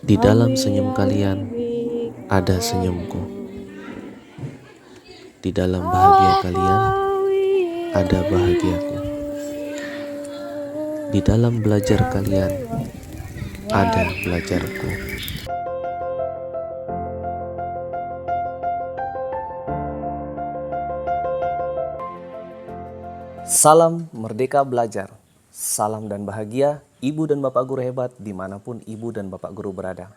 Di dalam senyum kalian ada senyumku. Di dalam bahagia kalian ada bahagiaku. Di dalam belajar kalian ada belajarku. Salam Merdeka Belajar, salam dan bahagia Ibu dan Bapak Guru hebat dimanapun Ibu dan Bapak Guru berada.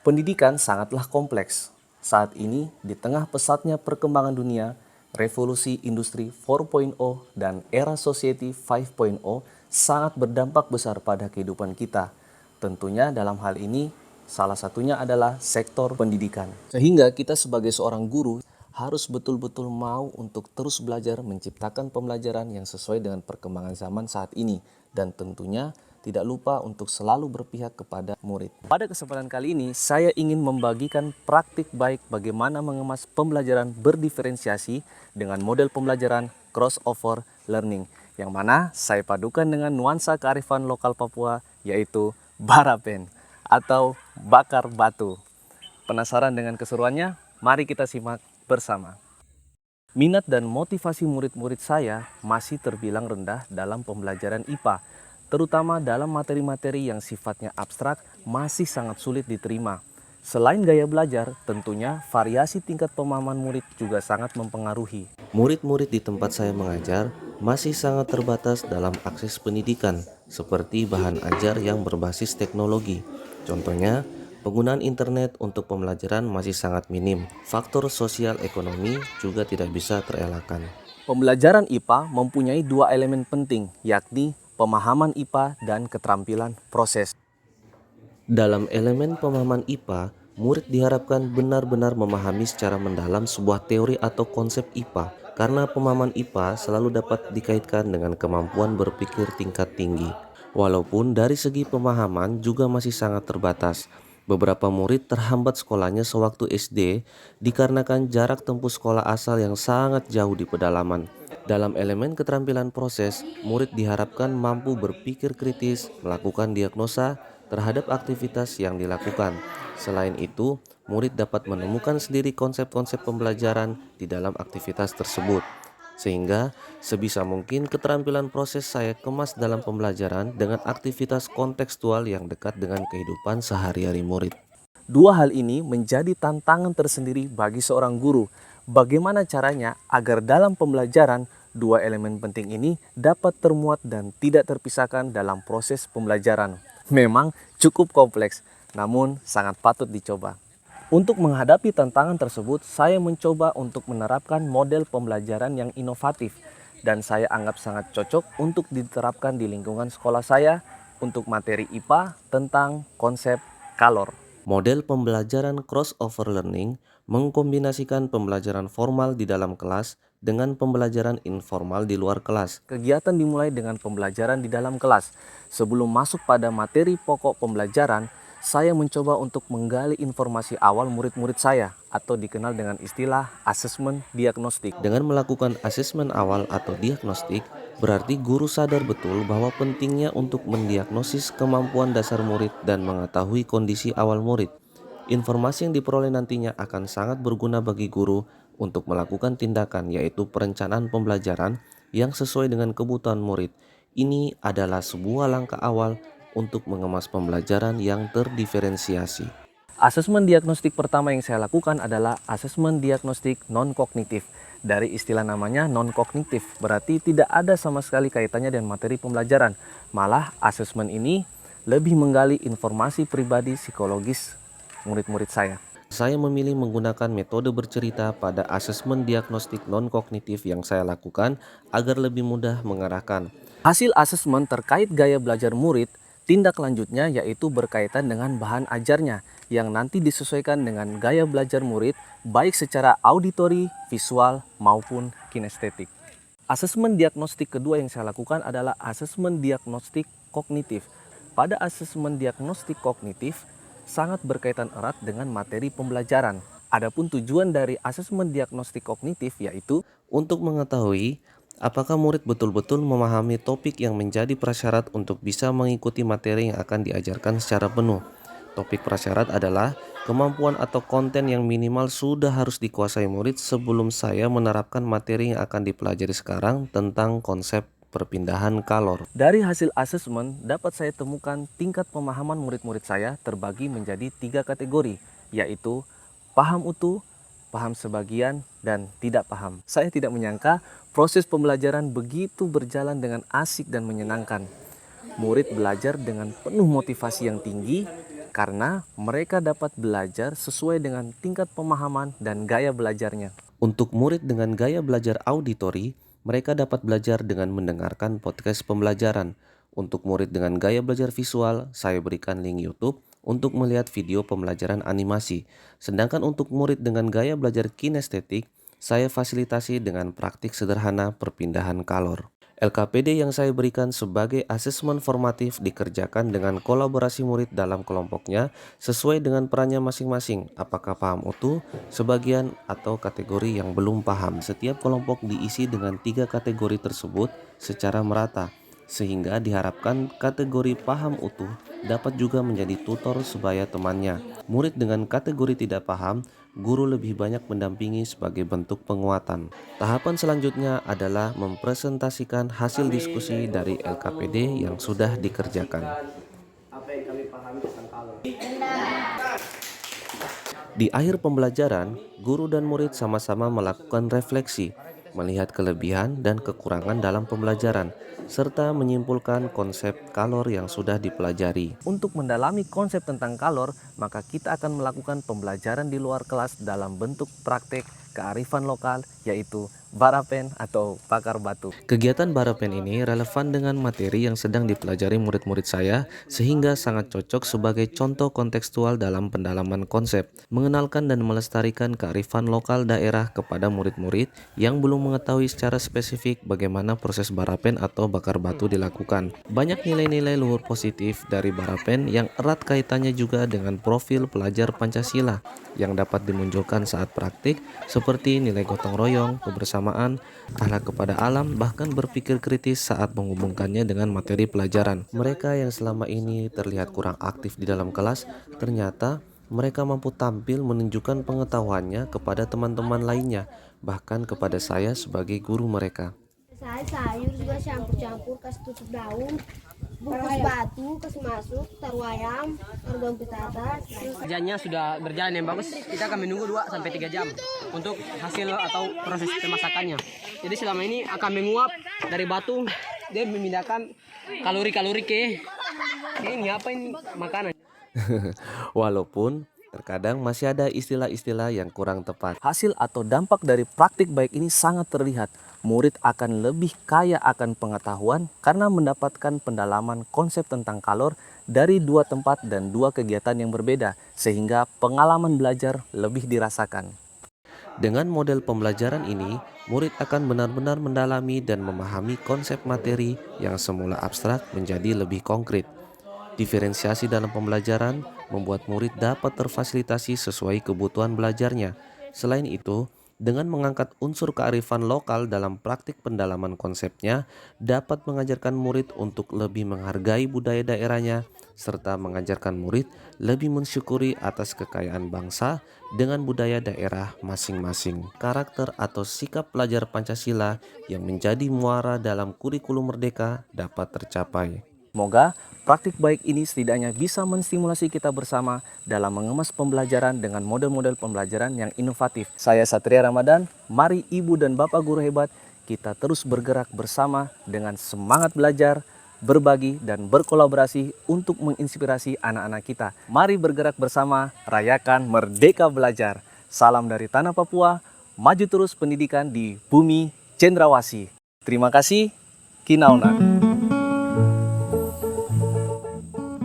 Pendidikan sangatlah kompleks. Saat ini di tengah pesatnya perkembangan dunia, revolusi industri 4.0 dan era society 5.0 sangat berdampak besar pada kehidupan kita. Tentunya dalam hal ini salah satunya adalah sektor pendidikan. Sehingga kita sebagai seorang guru harus betul-betul mau untuk terus belajar menciptakan pembelajaran yang sesuai dengan perkembangan zaman saat ini. Dan tentunya tidak lupa untuk selalu berpihak kepada murid. Pada kesempatan kali ini, saya ingin membagikan praktik baik bagaimana mengemas pembelajaran berdiferensiasi dengan model pembelajaran crossover learning, yang mana saya padukan dengan nuansa kearifan lokal Papua, yaitu barapen atau bakar batu. Penasaran dengan keseruannya? Mari kita simak bersama. Minat dan motivasi murid-murid saya masih terbilang rendah dalam pembelajaran IPA, terutama dalam materi-materi yang sifatnya abstrak masih sangat sulit diterima. Selain gaya belajar, tentunya variasi tingkat pemahaman murid juga sangat mempengaruhi. Murid-murid di tempat saya mengajar masih sangat terbatas dalam akses pendidikan, seperti bahan ajar yang berbasis teknologi. Contohnya, penggunaan internet untuk pembelajaran masih sangat minim. Faktor sosial ekonomi juga tidak bisa terelakkan. Pembelajaran IPA mempunyai dua elemen penting, yakni pemahaman IPA dan keterampilan proses. Dalam elemen pemahaman IPA, murid diharapkan benar-benar memahami secara mendalam sebuah teori atau konsep IPA, karena pemahaman IPA selalu dapat dikaitkan dengan kemampuan berpikir tingkat tinggi. Walaupun dari segi pemahaman juga masih sangat terbatas. Beberapa murid terhambat sekolahnya sewaktu SD dikarenakan jarak tempuh sekolah asal yang sangat jauh di pedalaman. Dalam elemen keterampilan proses, murid diharapkan mampu berpikir kritis, melakukan diagnosa terhadap aktivitas yang dilakukan. Selain itu, murid dapat menemukan sendiri konsep-konsep pembelajaran di dalam aktivitas tersebut. Sehingga sebisa mungkin keterampilan proses saya kemas dalam pembelajaran dengan aktivitas kontekstual yang dekat dengan kehidupan sehari-hari murid. Dua hal ini menjadi tantangan tersendiri bagi seorang guru. Bagaimana caranya agar dalam pembelajaran dua elemen penting ini dapat termuat dan tidak terpisahkan dalam proses pembelajaran? Memang cukup kompleks, namun sangat patut dicoba. Untuk menghadapi tantangan tersebut, saya mencoba untuk menerapkan model pembelajaran yang inovatif dan saya anggap sangat cocok untuk diterapkan di lingkungan sekolah saya untuk materi IPA tentang konsep kalor. Model pembelajaran crossover learning mengkombinasikan pembelajaran formal di dalam kelas dengan pembelajaran informal di luar kelas. Kegiatan dimulai dengan pembelajaran di dalam kelas. Sebelum masuk pada materi pokok pembelajaran, saya mencoba untuk menggali informasi awal murid-murid saya atau dikenal dengan istilah asesmen diagnostik. Dengan melakukan asesmen awal atau diagnostik, berarti guru sadar betul bahwa pentingnya untuk mendiagnosis kemampuan dasar murid dan mengetahui kondisi awal murid. Informasi yang diperoleh nantinya akan sangat berguna bagi guru untuk melakukan tindakan, yaitu perencanaan pembelajaran yang sesuai dengan kebutuhan murid. Ini adalah sebuah langkah awal untuk mengemas pembelajaran yang terdiferensiasi. Asesmen diagnostik pertama yang saya lakukan adalah asesmen diagnostik non-kognitif. Dari istilah namanya non-kognitif, berarti tidak ada sama sekali kaitannya dengan materi pembelajaran. Malah asesmen ini lebih menggali informasi pribadi psikologis murid-murid saya. Saya memilih menggunakan metode bercerita pada asesmen diagnostik non-kognitif yang saya lakukan agar lebih mudah mengarahkan. Hasil asesmen terkait gaya belajar murid, tindak lanjutnya yaitu berkaitan dengan bahan ajarnya yang nanti disesuaikan dengan gaya belajar murid baik secara auditori, visual, maupun kinestetik. Asesmen diagnostik kedua yang saya lakukan adalah asesmen diagnostik kognitif. Pada asesmen diagnostik kognitif, sangat berkaitan erat dengan materi pembelajaran. Adapun tujuan dari asesmen diagnostik kognitif yaitu Untuk mengetahui apakah murid betul-betul memahami topik yang menjadi prasyarat untuk bisa mengikuti materi yang akan diajarkan secara penuh. Topik prasyarat adalah kemampuan atau konten yang minimal sudah harus dikuasai murid sebelum saya menerapkan materi yang akan dipelajari sekarang tentang konsep perpindahan kalor. Dari hasil asesmen dapat saya temukan tingkat pemahaman murid-murid saya terbagi menjadi 3 kategori, yaitu paham utuh, paham sebagian, dan tidak paham. Saya tidak menyangka proses pembelajaran begitu berjalan dengan asik dan menyenangkan. Murid belajar dengan penuh motivasi yang tinggi karena mereka dapat belajar sesuai dengan tingkat pemahaman dan gaya belajarnya. Untuk murid dengan gaya belajar auditori, mereka dapat belajar dengan mendengarkan podcast pembelajaran. Untuk murid dengan gaya belajar visual, saya berikan link YouTube untuk melihat video pembelajaran animasi. Sedangkan untuk murid dengan gaya belajar kinestetik, saya fasilitasi dengan praktik sederhana perpindahan kalor. LKPD yang saya berikan sebagai asesmen formatif dikerjakan dengan kolaborasi murid dalam kelompoknya sesuai dengan perannya masing-masing, apakah paham utuh, sebagian, atau kategori yang belum paham. Setiap kelompok diisi dengan 3 kategori tersebut secara merata, sehingga diharapkan kategori paham utuh dapat juga menjadi tutor sebaya temannya. Murid dengan kategori tidak paham, guru lebih banyak mendampingi sebagai bentuk penguatan. Tahapan selanjutnya adalah mempresentasikan hasil diskusi dari LKPD yang sudah dikerjakan. Di akhir pembelajaran, guru dan murid sama-sama melakukan refleksi, melihat kelebihan dan kekurangan dalam pembelajaran, serta menyimpulkan konsep kalor yang sudah dipelajari. Untuk mendalami konsep tentang kalor, maka kita akan melakukan pembelajaran di luar kelas dalam bentuk praktek kearifan lokal, yaitu barapen atau bakar batu. Kegiatan barapen ini relevan dengan materi yang sedang dipelajari murid-murid saya, sehingga sangat cocok sebagai contoh kontekstual dalam pendalaman konsep, mengenalkan dan melestarikan kearifan lokal daerah kepada murid-murid yang belum mengetahui secara spesifik bagaimana proses barapen atau bakar batu dilakukan. Banyak nilai-nilai luhur positif dari barapen yang erat kaitannya juga dengan profil pelajar Pancasila yang dapat dimunculkan saat praktik, seperti nilai gotong royong, kebersamaan, akhlak kepada alam, bahkan berpikir kritis saat menghubungkannya dengan materi pelajaran. Mereka yang selama ini terlihat kurang aktif di dalam kelas, ternyata mereka mampu tampil menunjukkan pengetahuannya kepada teman-teman lainnya, bahkan kepada saya sebagai guru mereka. Saya sayur juga campur-campur, kasih tutup daun, bungkus batu, kasih masuk, taruh ayam, taruh daun pitatas. Kerjanya sudah berjalan yang bagus, kita akan menunggu 2-3 jam untuk hasil atau proses pemasakannya. Jadi selama ini akan menguap dari batu, dia memindahkan kalori-kalori ke ini apa ini makanan. Walaupun terkadang masih ada istilah-istilah yang kurang tepat. Hasil atau dampak dari praktik baik ini sangat terlihat. Murid akan lebih kaya akan pengetahuan karena mendapatkan pendalaman konsep tentang kalor dari 2 tempat dan 2 kegiatan yang berbeda, sehingga pengalaman belajar lebih dirasakan. Dengan model pembelajaran ini, murid akan benar-benar mendalami dan memahami konsep materi yang semula abstrak menjadi lebih konkret. Diferensiasi dalam pembelajaran membuat murid dapat terfasilitasi sesuai kebutuhan belajarnya. Selain itu, dengan mengangkat unsur kearifan lokal dalam praktik pendalaman konsepnya, dapat mengajarkan murid untuk lebih menghargai budaya daerahnya, serta mengajarkan murid lebih mensyukuri atas kekayaan bangsa dengan budaya daerah masing-masing. Karakter atau sikap pelajar Pancasila yang menjadi muara dalam kurikulum Merdeka dapat tercapai. Semoga praktik baik ini setidaknya bisa menstimulasi kita bersama dalam mengemas pembelajaran dengan model-model pembelajaran yang inovatif. Saya Satria Ramadan, mari Ibu dan Bapak Guru Hebat, kita terus bergerak bersama dengan semangat belajar, berbagi, dan berkolaborasi untuk menginspirasi anak-anak kita. Mari bergerak bersama, rayakan Merdeka Belajar. Salam dari Tanah Papua, maju terus pendidikan di bumi cendrawasih. Terima kasih, Kinauna.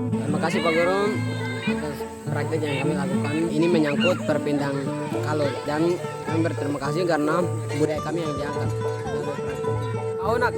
Terima kasih Pak Guru atas praktek yang kami lakukan. Ini menyangkut perpindahan kalor dan kami berterima kasih karena budaya kami yang diangkat. Oh nak.